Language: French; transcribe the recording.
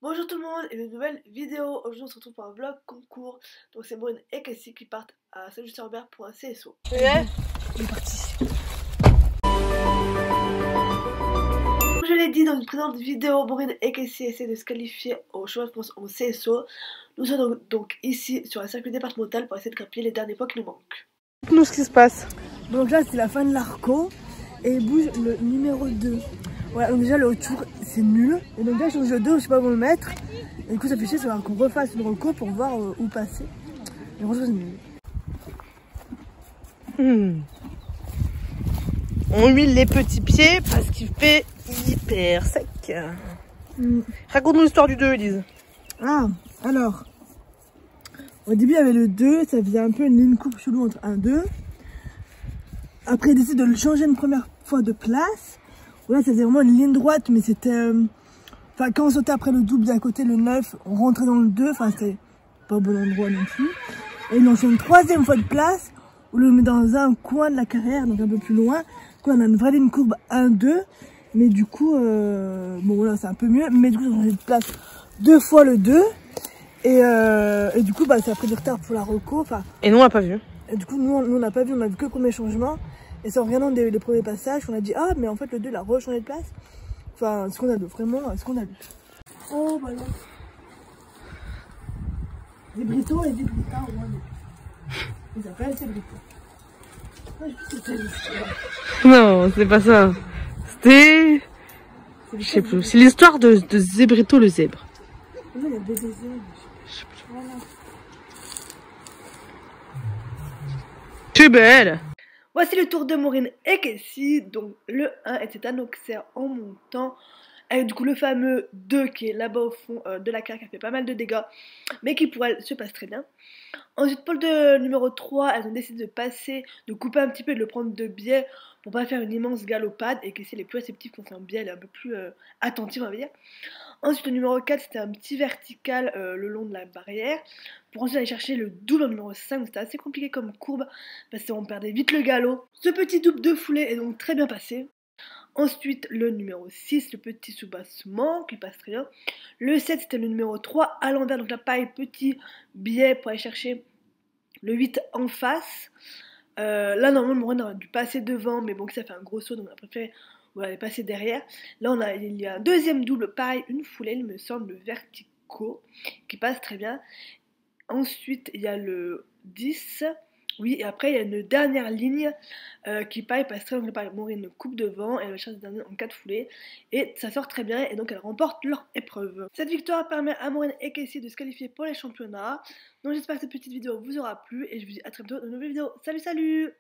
Bonjour tout le monde et une nouvelle vidéo. Aujourd'hui on se retrouve pour un vlog concours. Donc c'est Maureen et Cassie qui partent à Saint-Just-sur-Mer pour un CSO. Ouais. Il est parti. Comme je l'ai dit dans une précédente vidéo, Maureen et Cassie essaient de se qualifier au championnat de France en CSO. Nous sommes donc ici sur un circuit départemental pour essayer de grappiller les derniers points qui nous manquent. Dites-nous ce qui se passe. Donc là c'est la fin de l'arco et il bouge le numéro 2. Voilà, donc déjà le tour c'est nul. Et donc là je change le 2, je sais pas où le mettre. Et du coup ça fait chier, ça va qu'on refasse une reco pour voir où passer. Et franchement c'est nul. On huile les petits pieds parce qu'il fait hyper sec. Raconte-nous l'histoire du 2, Elise. Ah, alors. Au début il y avait le 2, ça faisait un peu une ligne coupe chelou entre 1 et 2. Après il décide de le changer une première fois de place. Là ça faisait vraiment une ligne droite, mais c'était... Enfin, quand on sautait après le double d'à côté, le 9, on rentrait dans le 2, enfin c'était pas au bon endroit non plus. Et ils l'ont fait une troisième fois de place, où on le met dans un coin de la carrière, donc un peu plus loin. Du coup on a une vraie ligne courbe 1-2, mais du coup, bon voilà c'est un peu mieux, mais du coup on a changé de place deux fois le 2. Et du coup bah ça a pris du retard pour la reco, enfin... Et nous, on l'a pas vu. Et du coup nous on n'a pas vu, on a vu que le premier changement. Et c'est en regardant les premiers passages qu'on a dit ah mais en fait le 2 il a rechangé de place. Enfin, ce qu'on a vu, vraiment, ce qu'on a vu. Oh, bah non. Des britons et des britins, au moins. Ils appellent ces britons. Ah, je sais pas. Non, c'est pas ça. C'était... Je sais plus. C'est l'histoire de Zébrito le zèbre. Non, il y a des zèbres. Je sais plus. Voilà. Tu belle. Voici le tour de Maureen et Cassie. Donc le 1 était un Auxerre en montant. Avec du coup le fameux 2 qui est là-bas au fond de la carrière qui a fait pas mal de dégâts. Mais qui pour elle se passe très bien. Ensuite Paul de numéro 3, elles ont décidé de passer, de couper un petit peu et de le prendre de biais pour pas faire une immense galopade. Et Cassie elle est plus réceptive quand c'est un biais, elle est un peu plus attentive on va dire. Ensuite le numéro 4 c'était un petit vertical le long de la barrière. Pour ensuite aller chercher le double en numéro 5, c'était assez compliqué comme courbe parce qu'on perdait vite le galop. Ce petit double de foulée est donc très bien passé. Ensuite le numéro 6, le petit soubassement qui passe très bien. Le 7 c'était le numéro 3 à l'envers, donc là pareil petit biais pour aller chercher le 8 en face. Là normalement le Maureen aurait dû passer devant, mais bon ça fait un gros saut donc on a préféré voilà, passer derrière. Là il y a un deuxième double, pareil, une foulée il me semble, le verticaux qui passe très bien. Ensuite il y a le 10, oui, et après il y a une dernière ligne qui pareil passe très bien, pareil, Maureen coupe devant, elle va chercher dernier en 4 foulées et ça sort très bien et donc elle remporte leur épreuve. Cette victoire permet à Maureen et Cassie de se qualifier pour les championnats. Donc j'espère que cette petite vidéo vous aura plu et je vous dis à très bientôt dans une nouvelle vidéo. Salut salut!